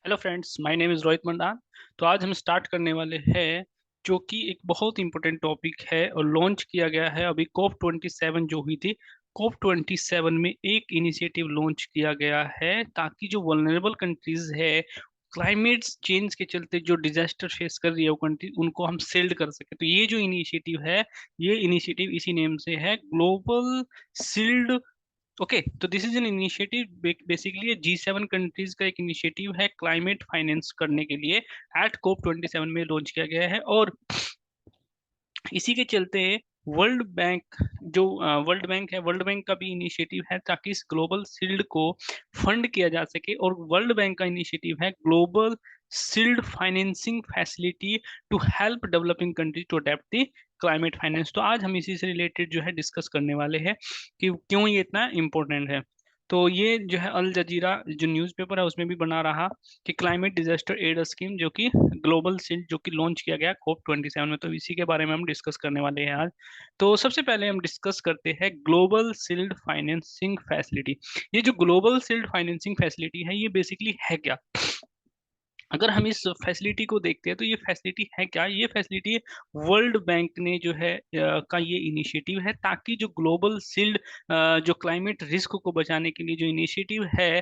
Hello friends, my name is Rohit Mandan. तो आज हम स्टार्ट करने वाले हैं जो कि एक बहुत इंपॉर्टेंट टॉपिक है और लॉन्च किया गया है अभी COP27 जो हुई थी। COP27 में एक इनिशिएटिव लॉन्च किया गया है ताकि जो वल्नरेबल कंट्रीज है, क्लाइमेट चेंज के चलते जो डिजास्टर फेस कर रही है वो कंट्री, उनको हम शील्ड कर सके। तो ये जो इनिशिएटिव है, ये इनिशिएटिव इसी नेम से है, ग्लोबल शील्ड। ओके, तो this is an initiative, basically G7 countries का एक इनिशिएटिव है क्लाइमेट फाइनेंस करने के लिए। एट COP27 में लॉन्च किया गया है और इसी के चलते वर्ल्ड बैंक, जो वर्ल्ड बैंक है, वर्ल्ड बैंक का भी इनिशिएटिव है ताकि इस ग्लोबल शील्ड को फंड किया जा सके। और वर्ल्ड बैंक का इनिशिएटिव है Global Shield Financing Facility to help developing country to adapt the climate finance. तो आज हम इसी से रिलेटेड जो है डिस्कस करने वाले हैं कि क्यों ये इतना इम्पोर्टेंट है। तो ये जो है अल जजीरा जो न्यूज़पेपर है उसमें भी बना रहा कि क्लाइमेट डिजास्टर एड स्कीम जो कि ग्लोबल शील्ड जो कि लॉन्च किया गया COP27 में, तो इसी के बारे में हम डिस्कस करने वाले हैं आज। तो सबसे पहले हम डिस्कस करते हैं ग्लोबल शील्ड फाइनेंसिंग फैसिलिटी। ये जो ग्लोबल शील्ड फाइनेंसिंग फैसिलिटी है, ये बेसिकली है क्या? अगर हम इस फैसिलिटी को देखते हैं तो ये फैसिलिटी है क्या? ये फैसिलिटी वर्ल्ड बैंक ने जो है का ये इनिशिएटिव है ताकि जो ग्लोबल शील्ड, जो क्लाइमेट रिस्क को बचाने के लिए जो इनिशिएटिव है,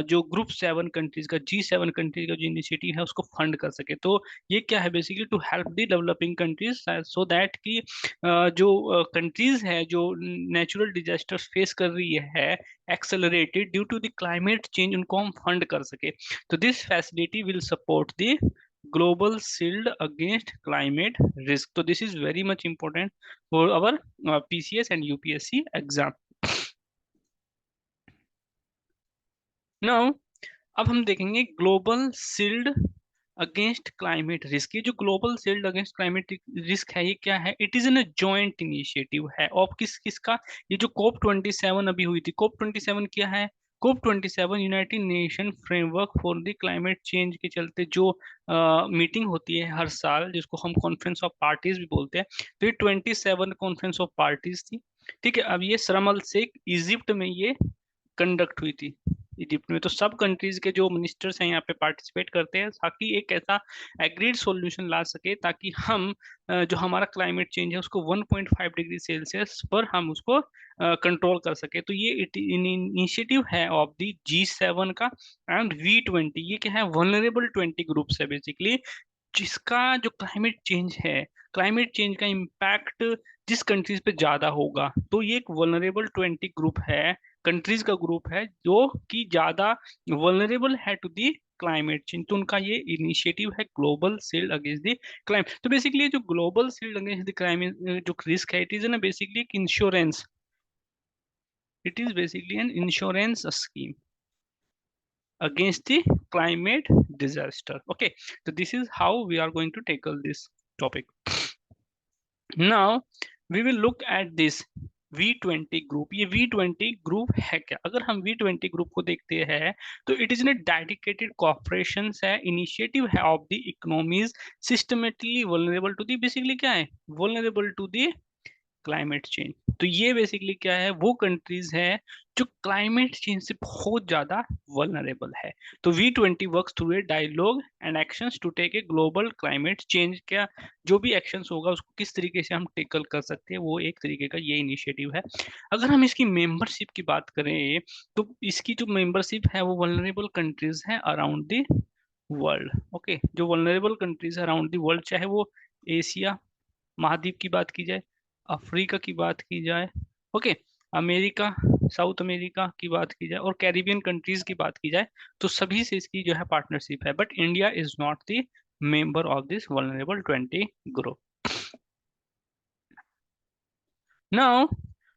जो ग्रुप 7 कंट्रीज का, G7 कंट्रीज का जो इनिशिएटिव है उसको फंड कर सके। तो ये क्या है? Basically to help the developing countries so that कि जो कंट्रीज है जो नेचुरल डिजास्टर फेस कर रही है accelerated due to the climate change, उनको हम फंड कर सके। So this facility will support the global shield against climate risk. So this is very much important for our PCS and UPSC exam. Now, अब हम देखेंगे global shield against climate risk. ये जो global shield against climate risk है, ये क्या है? It is N joint initiative है और किस किसका? ये जो COP27 अभी हुई थी, COP27 क्या है? COP27 United nation framework for the climate change के चलते जो मीटिंग होती है हर साल, जिसको हम कॉन्फ्रेंस ऑफ पार्टीज भी बोलते हैं। तो ये 27 कॉन्फ्रेंस ऑफ पार्टीज थी। ठीक है, अब ये शर्म अल शेख इजिप्ट में ये कंडक्ट हुई थी, इजिप्ट में। तो सब कंट्रीज के जो मिनिस्टर्स हैं यहाँ पे पार्टिसिपेट करते हैं ताकि एक ऐसा एग्रीड सॉल्यूशन ला सके ताकि हम जो हमारा क्लाइमेट चेंज है उसको 1.5 डिग्री सेल्सियस पर हम उसको कंट्रोल कर सके। तो ये इनिशिएटिव है ऑफ दी G7 का एंड V20। ये क्या है? वनरेबल 20 ग्रुप्स है बेसिकली, जिसका जो क्लाइमेट चेंज है, क्लाइमेट चेंज का इम्पैक्ट जिस कंट्रीज पे ज्यादा होगा। तो ये एक वल्नरेबल 20 ग्रुप है, कंट्रीज का ग्रुप है जो कि ज्यादा वल्नरेबल है टू दी क्लाइमेट चेंज। तो उनका ये इनिशिएटिव है Global shield against the climate. तो बेसिकली जो global shield against the climate जो रिस्क है, इट इज ना बेसिकली एक insurance, it is basically an insurance scheme against the climate disaster. Okay, so this is how we are going to tackle this topic. Now we will look at this V20 group. ये V20 group है क्या? अगर हम V20 group को देखते हैं तो it is a dedicated corporation है, इनिशिएटिव है of the economies systematically vulnerable to the, basically क्या है? Vulnerable to the climate change. तो ये बेसिकली क्या है? वो कंट्रीज हैं जो क्लाइमेट चेंज से बहुत ज्यादा वल्नरेबल है। तो V20 works through a dialogue and actions to take a global climate change. क्या जो भी एक्शंस होगा उसको किस तरीके से हम टेकल कर सकते हैं, वो एक तरीके का ये इनिशिएटिव है। अगर हम इसकी मेंबरशिप की बात करें तो इसकी जो मेंबरशिप है वो वल्नरेबल कंट्रीज है अराउंड द वर्ल्ड। ओके, जो वल्नरेबल कंट्रीज है अराउंड द वर्ल्ड, चाहे वो एशिया महाद्वीप की बात की जाए, अफ्रीका की बात की जाए, ओके, अमेरिका, साउथ अमेरिका की बात की जाए और कैरिबियन कंट्रीज की बात की जाए, तो सभी से इसकी जो है पार्टनरशिप है। But India is not the member of this vulnerable 20 group. Now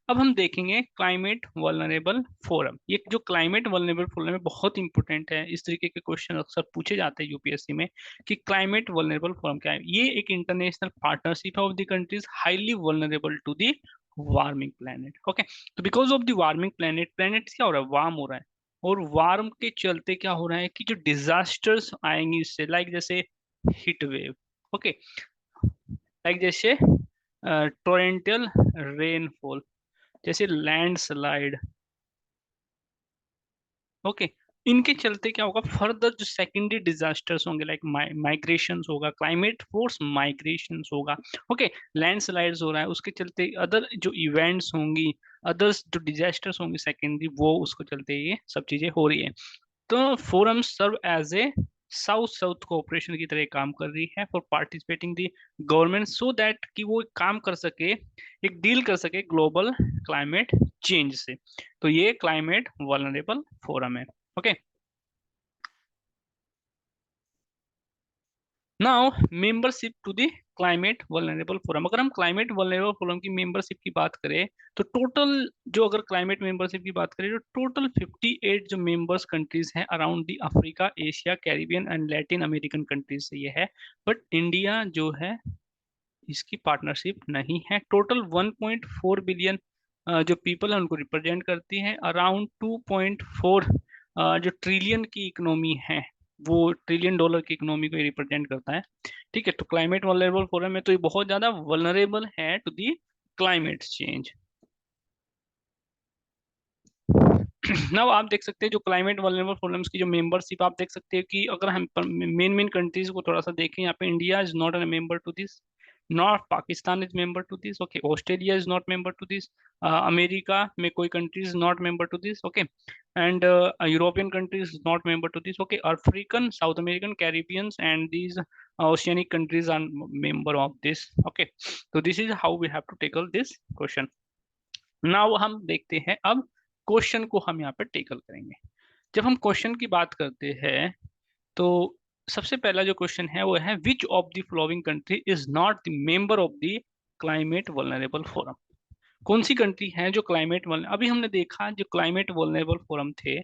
अब हम देखेंगे क्लाइमेट वल्नरेबल फोरम। ये जो क्लाइमेट वल्नरेबल फोरम है बहुत इंपॉर्टेंट है, इस तरीके के क्वेश्चन अक्सर पूछे जाते हैं यूपीएससी में कि क्लाइमेट वल्नरेबल फोरम क्या है। ये एक इंटरनेशनल पार्टनरशिप है of the countries highly vulnerable to the warming planet. Okay, तो because of the warming planet, planet क्या हो रहा है? वार्म हो रहा है। और वार्म के चलते क्या हो रहा है कि जो डिजास्टर्स आएंगे इससे, लाइक जैसे हीट वेव, ओके, लाइक जैसे टोरेंटियल रेनफॉल, जैसे लैंडस्लाइड, ओके, इनके चलते क्या होगा, फर्दर जो सेकेंडरी डिजास्टर्स होंगे, लाइक माइग्रेशंस होगा, क्लाइमेट फोर्स माइग्रेशंस होगा, ओके, लैंडस्लाइड्स हो रहा है, उसके चलते अदर जो इवेंट्स होंगी, अदर्स जो डिजास्टर्स होंगे सेकेंडरी, वो उसको चलते ये सब चीजें हो रही है। तो forum serve as a south south cooperation की तरह काम कर रही है for participating the government, so that कि वो एक काम कर सके, एक डील कर सके ग्लोबल क्लाइमेट चेंज से। तो ये क्लाइमेट वल्नरेबल फोरम है। Okay, now membership to the Climate vulnerable Forum. अगर हम क्लाइमेट वल्नरेबल फोरम की मेंबरशिप की बात करें, तो टोटल जो, अगर क्लाइमेट मेंबरशिप की बात करें, तो टोटल 58 जो मेंबर्स कंट्रीज हैं around the Africa, Asia, Caribbean and Latin American countries से ये है। बट इंडिया जो है, इसकी पार्टनरशिप नहीं है। टोटल 1.4 बिलियन जो पीपल है उनको रिप्रेजेंट करती है। अराउंड 2.4 जो ट्रिलियन की इकोनॉमी है, वो ट्रिलियन डॉलर की इकोनॉमी को रिप्रेजेंट करता है। ठीक है, तो क्लाइमेट वल्नरेबल फोरम में तो ये बहुत ज्यादा वल्नरेबल है to the climate change. Now आप देख सकते हैं जो क्लाइमेट वल्नरेबल फोरम्स की जो मेंबरशिप, आप देख सकते हैं कि अगर हम मेन मेन कंट्रीज को थोड़ा सा देखें, यहाँ पे India is not a member to this, not Pakistan is member to this, okay, Australia is not member to this, America में कोई country is not member to this, okay, and European countries is not member to this, okay, African, South American, Caribbeans and these oceanic countries are member of this, okay. तो this is how we have to tackle this question. Now हम देखते हैं अब question को हम यहाँ पे tackle करेंगे। जब हम क्वेश्चन की बात करते हैं, तो सबसे पहला जो क्वेश्चन है वो है, which of the following country is not the member of the Climate vulnerable forum. कौन सी कंट्री है जो क्लाइमेट वल्नरेबल, अभी हमने देखा जो क्लाइमेट वल्नरेबल फोरम थे,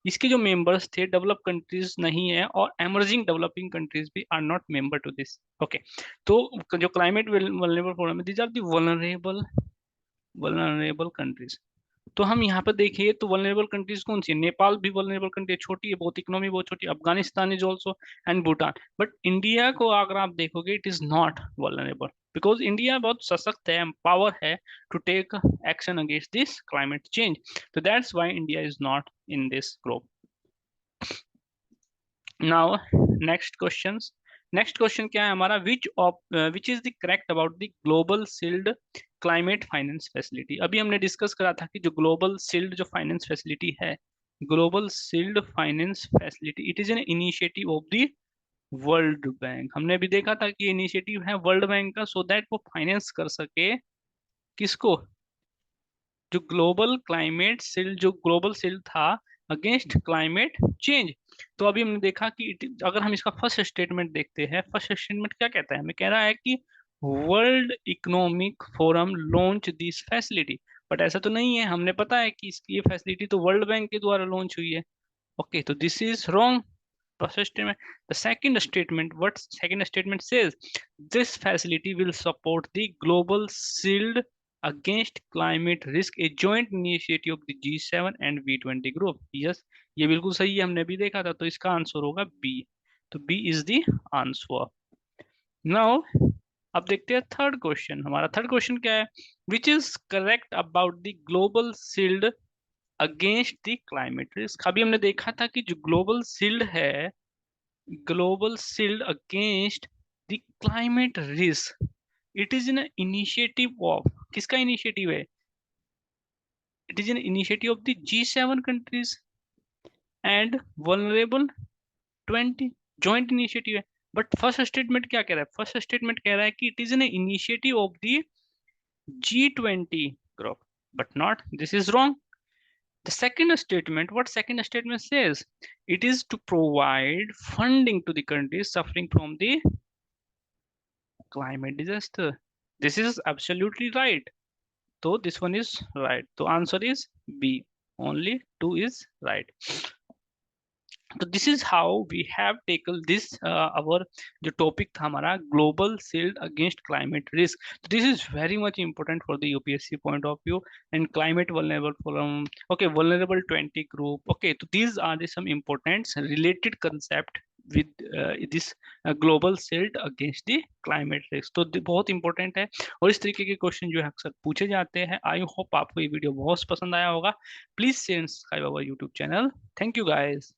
इसके जो मेंबर्स थे डेवलप कंट्रीज नहीं है, और एमर्जिंग डेवलपिंग कंट्रीज भी are not member to this, okay. तो जो क्लाइमेट वल्नरेबल फोरम है, these are the vulnerable vulnerable countries. तो हम यहाँ पे देखिए तो वल्नरेबल कंट्रीज कौन सी है, नेपाल भी वल्नरेबल कंट्री है, छोटी है बहुत, इकोनॉमी बहुत छोटी, Afghanistan is also, and Bhutan. But India को अगर आप देखोगे, it is not vulnerable, because India बहुत सशक्त है, पावर है to take action against this climate change. तो that's why India is not in this group. Now next question क्या है हमारा, which is the correct about the global sealed climate finance facility. अभी हमने डिस्कस करा था कि जो ग्लोबल सील्ड जो फाइनेंस फैसिलिटी है, global shield finance facility, it is an initiative of the World Bank. हमने अभी देखा था कि इनिशिएटिव है वर्ल्ड बैंक का, सो दैट वो फाइनेंस कर सके किसको, जो ग्लोबल क्लाइमेट सील्ड, जो ग्लोबल सील्ड था अगेंस्ट क्लाइमेट चेंज। तो अभी हमने देखा कि अगर हम इसका फर्स्ट स्टेटमेंट देखते हैं, फर्स्ट स्टेटमेंट क्या कहता है, हमें कह रहा है कि world economic forum launch this facility. But ऐसा तो नहीं है, हमने पता है कि इसकी ये फैसिलिटी तो वर्ल्ड बैंक के द्वारा लॉन्च हुई है, ओके। तो this is wrong first statement. The second statement, what second statement says, this facility will support the global shield against climate risk, a joint initiative of the G7 and V20 group. Yes, ये बिल्कुल सही है, हमने भी देखा था, तो इसका आंसर होगा बी। तो B is the answer. Now अब देखते हैं थर्ड क्वेश्चन। हमारा थर्ड क्वेश्चन क्या है, which is correct about the global shield against the climate risk. अभी हमने देखा था कि जो ग्लोबल शील्ड है, global shield against the climate risk, it is an initiative of, किसका initiative है, it is an initiative of the G7 countries and vulnerable 20 joint initiative है। बट फर्स्ट स्टेटमेंट क्या कह रहा है, फर्स्ट स्टेटमेंट कह रहा है कि it is an initiative of the G20 group, but not, this is wrong. The second statement, what second statement says, it is to provide funding to the countries suffering from the climate disaster. This is absolutely right. So this one is right. So answer is B. Only two is right. तो this is how we have tackle this, our जो topic था हमारा, global shield against climate risk. तो this is very much important for the UPSC point of view, and climate vulnerable forum, okay, vulnerable 20 group, okay. तो these are the some important related concept with this global shield against the climate risk। तो बहुत important है, और इस तरीके के question जो है अक्सर पूछे जाते हैं। आई होप आपको ये वीडियो बहुत पसंद आया होगा। Please subscribe our YouTube channel. Thank you guys.